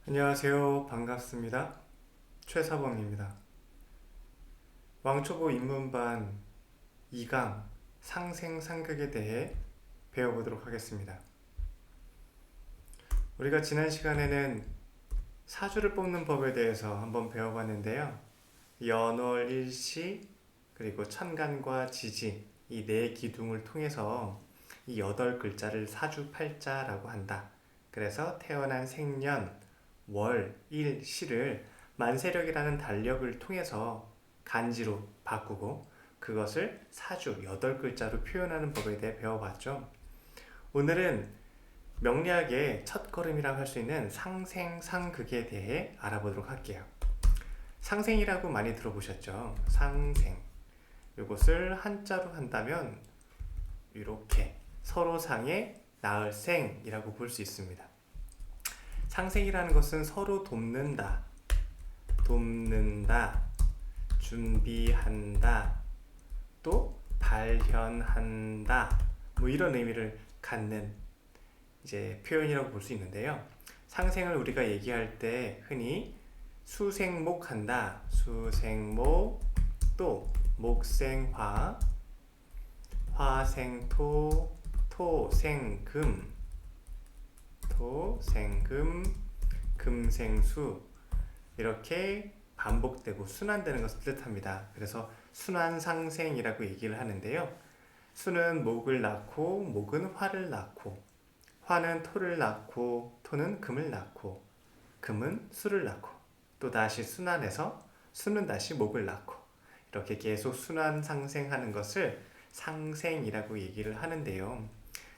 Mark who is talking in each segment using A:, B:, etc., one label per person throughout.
A: 안녕하세요. 반갑습니다. 최사범입니다. 왕초보 입문반 2강 상생상극에 대해 배워보도록 하겠습니다. 우리가 지난 시간에는 사주를 뽑는 법에 대해서 한번 배워봤는데요. 연월, 일시, 그리고 천간과 지지 이 네 기둥을 통해서 이 8글자를 사주팔자라고 한다. 그래서 태어난 생년, 월, 일, 시를 만세력이라는 달력을 통해서 간지로 바꾸고 그것을 사주 8글자로 표현하는 법에 대해 배워봤죠. 오늘은 명리학의 첫걸음이라고 할 수 있는 상생상극에 대해 알아보도록 할게요. 상생이라고 많이 들어보셨죠? 상생. 이것을 한자로 한다면 이렇게 서로상의 나을생이라고 볼 수 있습니다. 상생이라는 것은 서로 돕는다, 준비한다, 또 발현한다, 이런 의미를 갖는 이제 표현이라고 볼 수 있는데요. 상생을 우리가 얘기할 때 흔히 수생목한다, 수생목, 또 목생화, 화생토, 토생금, 금생수 이렇게 반복되고 순환되는 것을 뜻합니다. 그래서 순환상생이라고 얘기를 하는데요. 수는 목을 낳고 목은 화를 낳고 화는 토를 낳고 토는 금을 낳고 금은 수를 낳고 또 다시 순환해서 수는 다시 목을 낳고 이렇게 계속 순환상생하는 것을 상생이라고 얘기를 하는데요.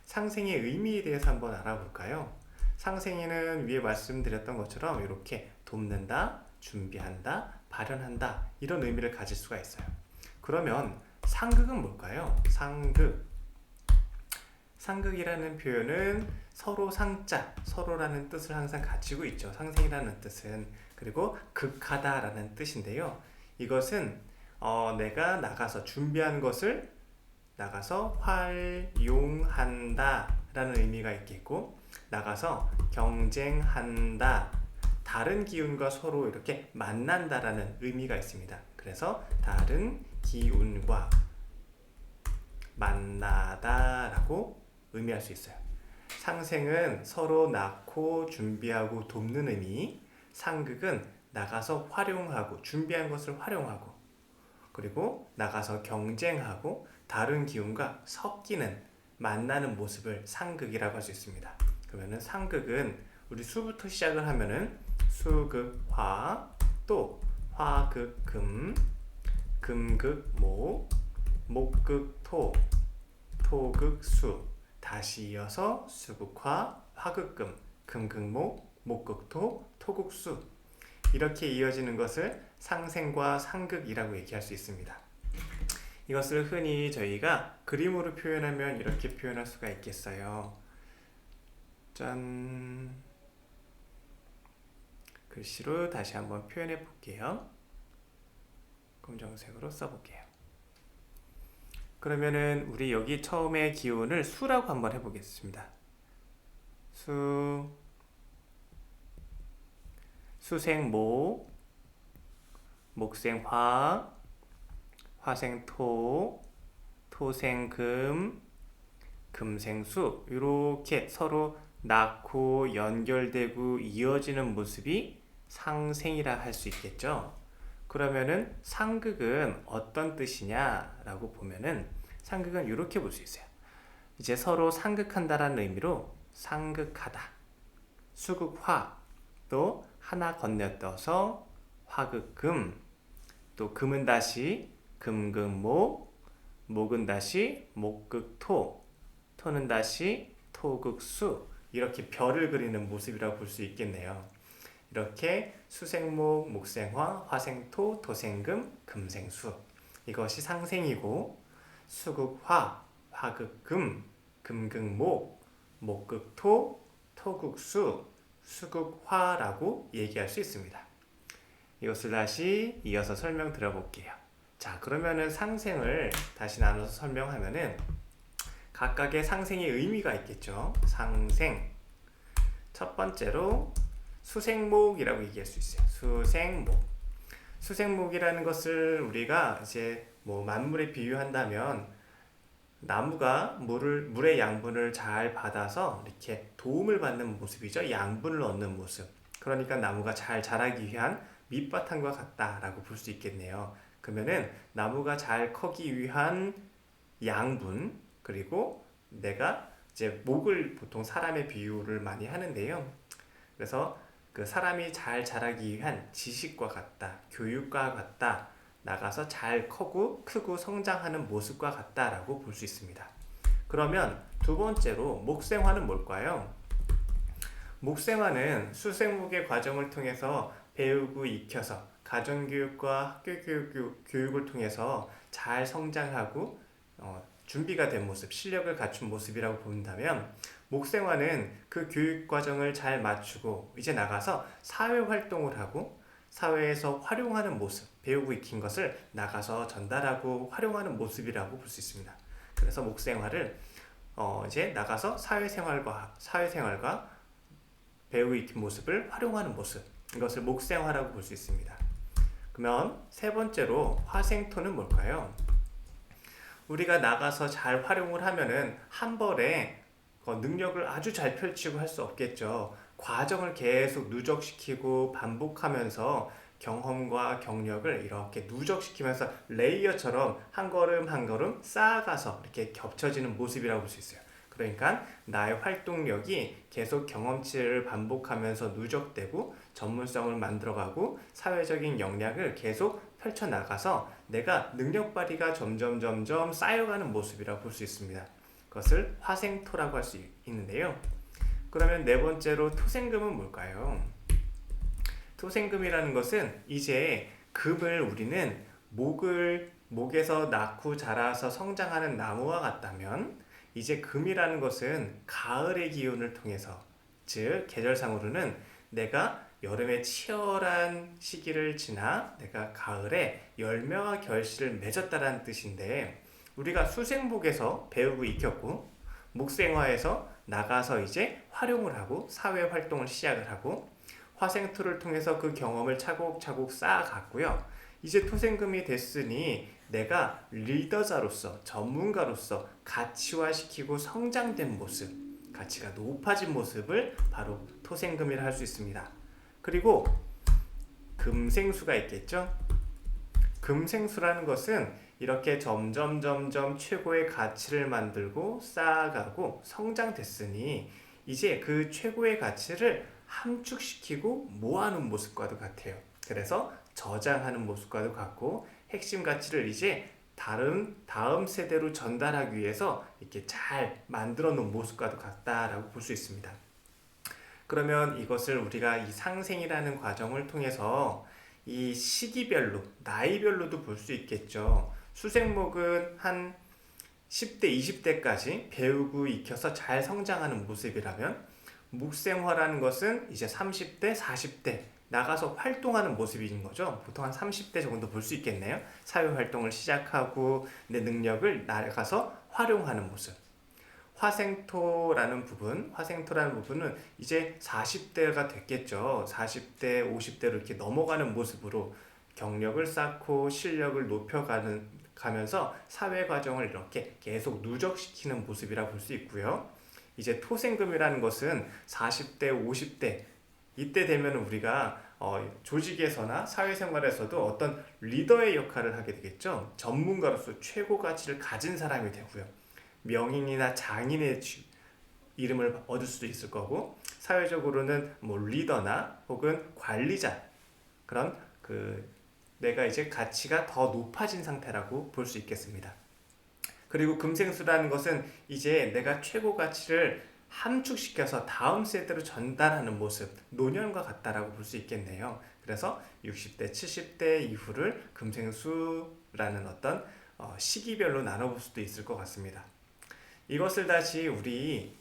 A: 상생의 의미에 대해서 한번 알아볼까요? 상생에는 위에 말씀드렸던 것처럼 이렇게 돕는다, 준비한다, 발현한다 이런 의미를 가질 수가 있어요. 그러면 상극은 뭘까요? 상극이라는 표현은 서로 상자, 서로라는 뜻을 항상 가지고 있죠. 상생이라는 뜻은. 그리고 극하다라는 뜻인데요. 이것은 내가 나가서 준비한 것을 나가서 활용한다 라는 의미가 있겠고, 나가서 경쟁한다, 다른 기운과 서로 이렇게 만난다 라는 의미가 있습니다. 그래서 다른 기운과 만나다 라고 의미할 수 있어요. 상생은 서로 낳고 준비하고 돕는 의미, 상극은 나가서 활용하고 준비한 것을 활용하고 그리고 나가서 경쟁하고 다른 기운과 섞이는 만나는 모습을 상극이라고 할 수 있습니다. 그러면은 상극은 우리 수부터 시작을 하면은 수극화, 또 화극금, 금극목, 목극토, 토극수, 다시 이어서 수극화, 화극금, 금극목, 목극토, 토극수 이렇게 이어지는 것을 상생과 상극이라고 얘기할 수 있습니다. 이것을 흔히 저희가 그림으로 표현하면 이렇게 표현할 수가 있겠어요. 짠. 글씨로 다시 한번 표현해 볼게요. 검정색으로 써볼게요. 그러면은 우리 여기 처음에 기운을 수라고 한번 해보겠습니다. 수생목, 목생화, 화생토, 토생금, 금생수 이렇게 서로 낳고 연결되고 이어지는 모습이 상생이라 할 수 있겠죠. 그러면은 상극은 어떤 뜻이냐라고 보면은 상극은 이렇게 볼 수 있어요. 이제 서로 상극한다라는 의미로 상극하다, 수극화, 또 하나 건너떠서 화극금, 또 금은 다시 금극목, 목은 다시 목극토, 토는 다시 토극수 이렇게 별을 그리는 모습이라고 볼 수 있겠네요. 이렇게 수생목, 목생화, 화생토, 토생금, 금생수 이것이 상생이고, 수극화, 화극금, 금극목, 목극토, 토극수, 수극화라고 얘기할 수 있습니다. 이것을 다시 이어서 설명 드려볼게요. 자, 그러면은 상생을 다시 나눠서 설명하면은 각각의 상생의 의미가 있겠죠. 상생. 첫 번째로 수생목이라고 얘기할 수 있어요. 수생목. 수생목이라는 것을 우리가 이제 뭐 만물에 비유한다면 나무가 물의 양분을 잘 받아서 이렇게 도움을 받는 모습이죠. 양분을 얻는 모습. 그러니까 나무가 잘 자라기 위한 밑바탕과 같다라고 볼 수 있겠네요. 그러면은 나무가 잘 커기 위한 양분, 그리고 내가 이제 목을 보통 사람의 비유를 많이 하는데요. 그래서 그 사람이 잘 자라기 위한 지식과 같다, 교육과 같다, 나가서 잘 크고 성장하는 모습과 같다라고 볼 수 있습니다. 그러면 두 번째로 목생화는 뭘까요? 목생화는 수생목의 과정을 통해서 배우고 익혀서 가정교육과 학교교육을 통해서 잘 성장하고 준비가 된 모습, 실력을 갖춘 모습이라고 본다면, 목생화는 그 교육 과정을 잘 맞추고 이제 나가서 사회활동을 하고 사회에서 활용하는 모습, 배우고 익힌 것을 나가서 전달하고 활용하는 모습이라고 볼 수 있습니다. 그래서 목생활을 이제 나가서 사회생활과 배우고 익힌 모습을 활용하는 모습, 이것을 목생화라고 볼 수 있습니다. 그러면 세 번째로 화생토는 뭘까요? 우리가 나가서 잘 활용을 하면은 한 번에 능력을 아주 잘 펼치고 할 수 없겠죠. 과정을 계속 누적시키고 반복하면서 경험과 경력을 이렇게 누적시키면서 레이어처럼 한 걸음 한 걸음 쌓아가서 이렇게 겹쳐지는 모습이라고 볼 수 있어요. 그러니까 나의 활동력이 계속 경험치를 반복하면서 누적되고 전문성을 만들어가고 사회적인 역량을 계속 펼쳐나가서 내가 능력 발휘가 점점 쌓여가는 모습이라고 볼 수 있습니다. 그것을 화생토라고 할 수 있는데요. 그러면 네 번째로 토생금은 뭘까요? 토생금이라는 것은 이제 금을 우리는 목에서 낳고 자라서 성장하는 나무와 같다면, 이제 금이라는 것은 가을의 기운을 통해서, 즉 계절상으로는 내가 여름에 치열한 시기를 지나 내가 가을에 열매와 결실을 맺었다라는 뜻인데, 우리가 수생목에서 배우고 익혔고 목생화에서 나가서 이제 활용을 하고 사회활동을 시작을 하고 화생토를 통해서 그 경험을 차곡차곡 쌓아갔고요. 이제 토생금이 됐으니 내가 리더자로서, 전문가로서 가치화시키고 성장된 모습, 가치가 높아진 모습을 바로 토생금이라 할 수 있습니다. 그리고 금생수가 있겠죠? 금생수라는 것은 이렇게 점점 최고의 가치를 만들고 쌓아가고 성장됐으니 이제 그 최고의 가치를 함축시키고 모아놓은 모습과도 같아요. 그래서 저장하는 모습과도 같고, 핵심 가치를 이제 다음 세대로 전달하기 위해서 이렇게 잘 만들어 놓은 모습과도 같다라고 볼 수 있습니다. 그러면 이것을 우리가 이 상생이라는 과정을 통해서 이 시기별로, 나이별로도 볼 수 있겠죠. 수생목은 한 10대, 20대까지 배우고 익혀서 잘 성장하는 모습이라면, 목생화라는 것은 이제 30대, 40대 나가서 활동하는 모습인 거죠. 보통 한 30대 정도 볼 수 있겠네요. 사회활동을 시작하고 내 능력을 나가서 활용하는 모습. 화생토라는 부분은 이제 40대가 됐겠죠. 40대, 50대로 이렇게 넘어가는 모습으로 경력을 쌓고 실력을 높여가면서 사회 과정을 이렇게 계속 누적시키는 모습이라 볼 수 있고요. 이제 토생금이라는 것은 40대, 50대 이때 되면 우리가 조직에서나 사회생활에서도 어떤 리더의 역할을 하게 되겠죠. 전문가로서 최고 가치를 가진 사람이 되고요. 명인이나 장인의 이름을 얻을 수도 있을 거고, 사회적으로는 뭐 리더나 혹은 관리자, 그런 내가 이제 가치가 더 높아진 상태라고 볼 수 있겠습니다. 그리고 금생수라는 것은 이제 내가 최고 가치를 함축시켜서 다음 세대로 전달하는 모습, 노년과 같다라고 볼 수 있겠네요. 그래서 60대, 70대 이후를 금생수라는 어떤 시기별로 나눠볼 수도 있을 것 같습니다. 이것을 다시 우리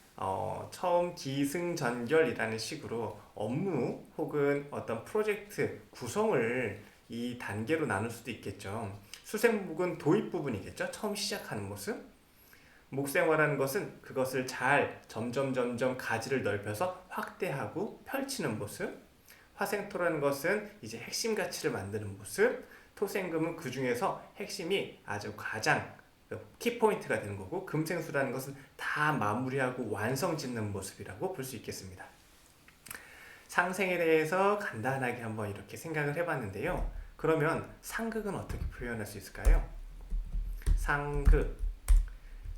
A: 처음 기승전결이라는 식으로 업무 혹은 어떤 프로젝트 구성을 이 단계로 나눌 수도 있겠죠. 수생목은 도입 부분이겠죠. 처음 시작하는 모습. 목생화라는 것은 그것을 잘 점점 가지를 넓혀서 확대하고 펼치는 모습. 화생토라는 것은 이제 핵심 가치를 만드는 모습, 토생금은 그 중에서 핵심이 아주 가장 키포인트가 되는 거고, 금생수라는 것은 다 마무리하고 완성 짓는 모습이라고 볼 수 있겠습니다. 상생에 대해서 간단하게 한번 이렇게 생각을 해봤는데요. 그러면 상극은 어떻게 표현할 수 있을까요? 상극.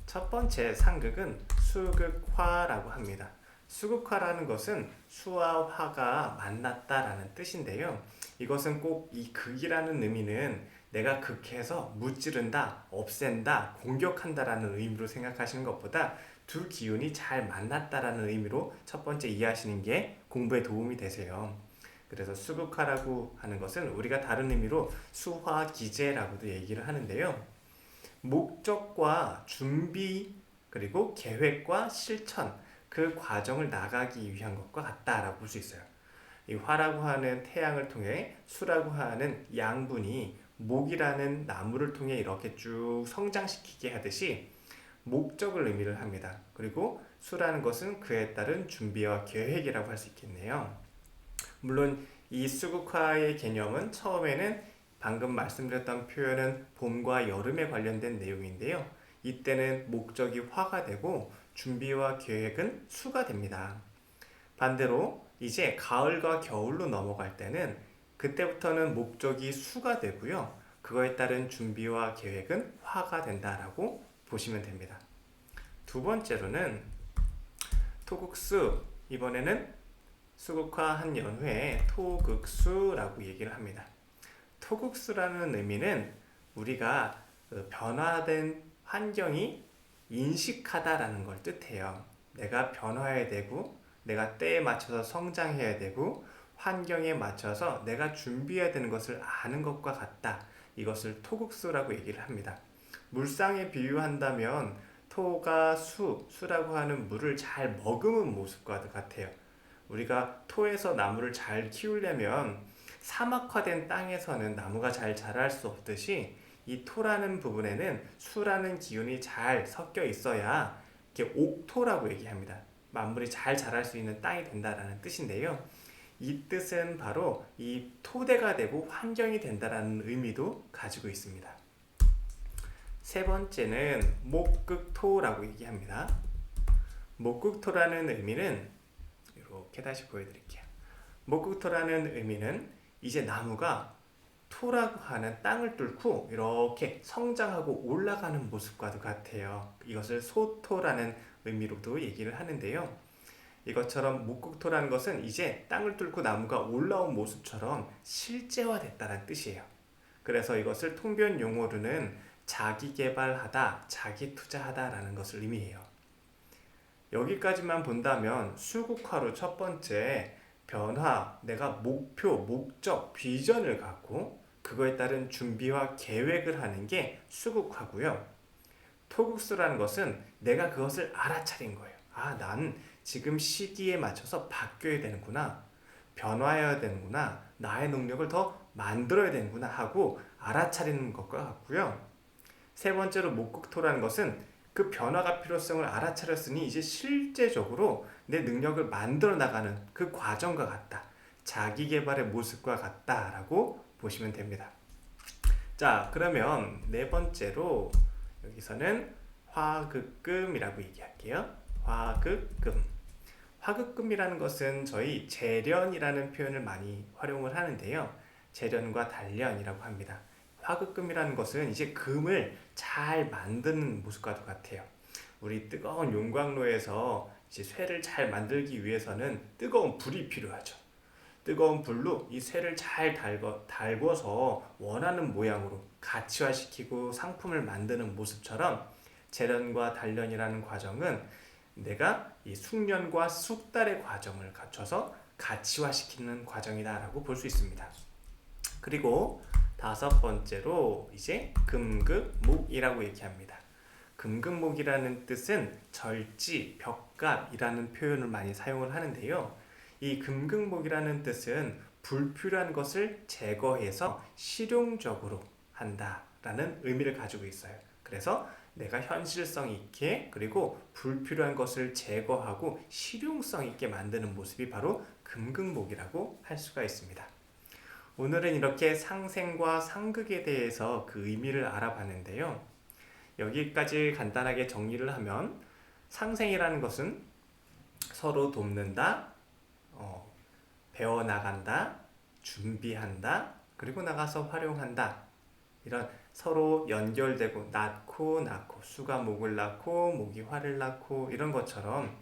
A: 첫 번째 상극은 수극화라고 합니다. 수극화라는 것은 수와 화가 만났다라는 뜻인데요. 이것은 꼭 이 극이라는 의미는 내가 극해서 무찌른다, 없앤다, 공격한다라는 의미로 생각하시는 것보다 두 기운이 잘 만났다라는 의미로 첫 번째 이해하시는 게 공부에 도움이 되세요. 그래서 수극화라고 하는 것은 우리가 다른 의미로 수화기제라고도 얘기를 하는데요. 목적과 준비 그리고 계획과 실천, 그 과정을 나가기 위한 것과 같다라고 볼 수 있어요. 이 화라고 하는 태양을 통해 수라고 하는 양분이 목이라는 나무를 통해 이렇게 쭉 성장시키게 하듯이 목적을 의미를 합니다. 그리고 수라는 것은 그에 따른 준비와 계획이라고 할 수 있겠네요. 물론 이 수국화의 개념은 처음에는 방금 말씀드렸던 표현은 봄과 여름에 관련된 내용인데요. 이때는 목적이 화가 되고 준비와 계획은 수가 됩니다. 반대로 이제 가을과 겨울로 넘어갈 때는 그때부터는 목적이 수가 되고요. 그거에 따른 준비와 계획은 화가 된다라고 보시면 됩니다. 두 번째로는 토국수, 이번에는 수국화한 연후에 토극수라고 얘기를 합니다. 토극수라는 의미는 우리가 변화된 환경이 인식하다라는 걸 뜻해요. 내가 변화해야 되고 내가 때에 맞춰서 성장해야 되고 환경에 맞춰서 내가 준비해야 되는 것을 아는 것과 같다. 이것을 토극수라고 얘기를 합니다. 물상에 비유한다면 토가 수라고 하는 물을 잘 머금은 모습과 같아요. 우리가 토에서 나무를 잘 키우려면 사막화된 땅에서는 나무가 잘 자랄 수 없듯이 이 토라는 부분에는 수라는 기운이 잘 섞여 있어야 이렇게 옥토라고 얘기합니다. 만물이 잘 자랄 수 있는 땅이 된다라는 뜻인데요. 이 뜻은 바로 이 토대가 되고 환경이 된다라는 의미도 가지고 있습니다. 세 번째는 목극토라고 얘기합니다. 목극토라는 의미는 이렇게 다시 보여드릴게요. 목극토라는 의미는 이제 나무가 토라고 하는 땅을 뚫고 이렇게 성장하고 올라가는 모습과도 같아요. 이것을 소토라는 의미로도 얘기를 하는데요. 이것처럼 목극토라는 것은 이제 땅을 뚫고 나무가 올라온 모습처럼 실제화됐다는 뜻이에요. 그래서 이것을 통변 용어로는 자기개발하다, 자기투자하다라는 것을 의미해요. 여기까지만 본다면 수국화로 첫 번째 변화, 내가 목표, 목적, 비전을 갖고 그거에 따른 준비와 계획을 하는 게 수국화고요. 토국수라는 것은 내가 그것을 알아차린 거예요. 아, 난 지금 시기에 맞춰서 바뀌어야 되는구나. 변화해야 되는구나. 나의 능력을 더 만들어야 되는구나 하고 알아차리는 것과 같고요. 세 번째로 목극토라는 것은 그 변화가 필요성을 알아차렸으니 이제 실제적으로 내 능력을 만들어 나가는 그 과정과 같다. 자기 개발의 모습과 같다라고 보시면 됩니다. 자, 그러면 네 번째로 여기서는 화극금이라고 얘기할게요. 화극금. 화극금이라는 것은 저희 재련이라는 표현을 많이 활용을 하는데요. 재련과 단련이라고 합니다. 화극금이라는 것은 이제 금을 잘 만드는 모습과도 같아요. 우리 뜨거운 용광로에서 이제 쇠를 잘 만들기 위해서는 뜨거운 불이 필요하죠. 뜨거운 불로 이 쇠를 잘 달궈서 원하는 모양으로 가치화시키고 상품을 만드는 모습처럼 재련과 단련이라는 과정은 내가 이 숙련과 숙달의 과정을 갖춰서 가치화시키는 과정이다라고 볼 수 있습니다. 그리고 다섯 번째로 이제 금극목이라고 얘기합니다. 금극목이라는 뜻은 절지, 벽갑이라는 표현을 많이 사용을 하는데요. 이 금극목이라는 뜻은 불필요한 것을 제거해서 실용적으로 한다라는 의미를 가지고 있어요. 그래서 내가 현실성 있게 그리고 불필요한 것을 제거하고 실용성 있게 만드는 모습이 바로 금극목이라고 할 수가 있습니다. 오늘은 이렇게 상생과 상극에 대해서 그 의미를 알아봤는데요. 여기까지 간단하게 정리를 하면 상생이라는 것은 서로 돕는다, 배워나간다, 준비한다, 그리고 나가서 활용한다. 이런 서로 연결되고 낳고 수가 목을 낳고 목이 화를 낳고 이런 것처럼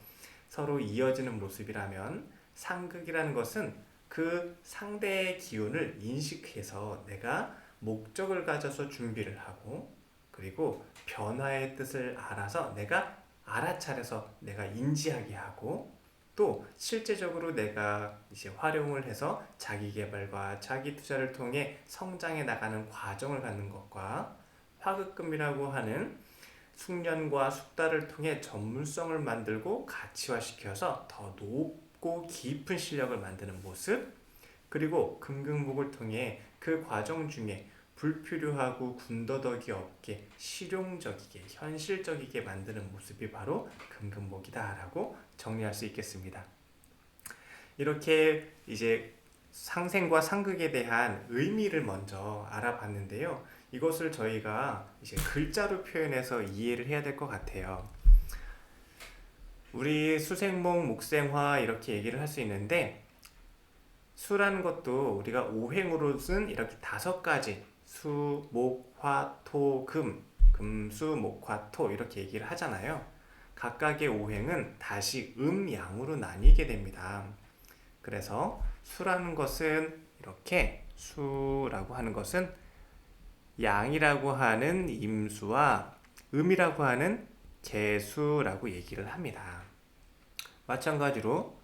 A: 서로 이어지는 모습이라면 상극이라는 것은 그 상대의 기운을 인식해서 내가 목적을 가져서 준비를 하고 그리고 변화의 뜻을 알아서 내가 알아차려서 내가 인지하게 하고 또 실제적으로 내가 이제 활용을 해서 자기 개발과 자기 투자를 통해 성장해 나가는 과정을 갖는 것과 화극금이라고 하는 숙련과 숙달을 통해 전문성을 만들고 가치화시켜서 더 높고 깊은 실력을 만드는 모습 그리고 금극목을 통해 그 과정 중에 불필요하고 군더더기 없게 실용적이게 현실적이게 만드는 모습이 바로 금극목이다 라고 정리할 수 있겠습니다. 이렇게 이제 상생과 상극에 대한 의미를 먼저 알아봤는데요. 이것을 저희가 이제 글자로 표현해서 이해를 해야 될 것 같아요. 우리 수생목, 목생화 이렇게 얘기를 할 수 있는데 수라는 것도 우리가 오행으로 쓴 이렇게 5가지 수, 목, 화, 토, 금, 금수, 목, 화, 토 이렇게 얘기를 하잖아요. 각각의 오행은 다시 양으로 나뉘게 됩니다. 그래서 수라는 것은 이렇게 수라고 하는 것은 양이라고 하는 임수와 음이라고 하는 개수라고 얘기를 합니다. 마찬가지로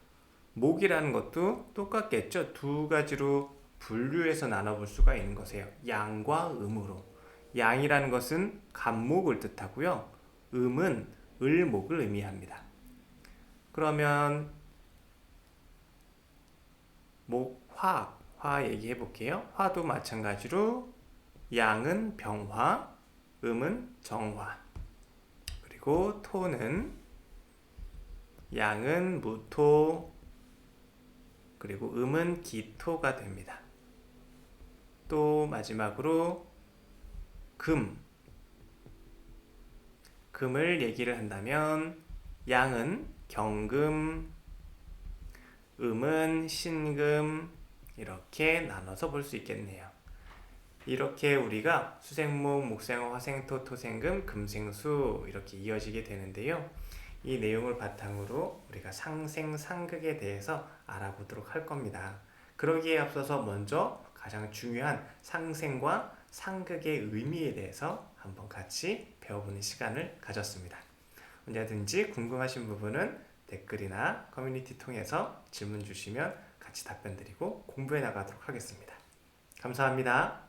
A: 목이라는 것도 똑같겠죠. 2가지로 분류해서 나눠볼 수가 있는 것이에요. 양과 음으로. 양이라는 것은 간목을 뜻하고요. 음은 을목을 의미합니다. 그러면 목, 화 얘기해 볼게요. 화도 마찬가지로 양은 병화, 음은 정화. 그리고 토는 양은 무토, 그리고 음은 기토가 됩니다. 또 마지막으로 금을 얘기를 한다면 양은 경금, 음은 신금 이렇게 나눠서 볼 수 있겠네요. 이렇게 우리가 수생목, 목생화, 화생토, 토생금, 금생수 이렇게 이어지게 되는데요. 이 내용을 바탕으로 우리가 상생, 상극에 대해서 알아보도록 할 겁니다. 그러기에 앞서서 먼저 가장 중요한 상생과 상극의 의미에 대해서 한번 같이 배워보는 시간을 가졌습니다. 언제든지 궁금하신 부분은 댓글이나 커뮤니티 통해서 질문 주시면 같이 답변 드리고 공부해 나가도록 하겠습니다. 감사합니다.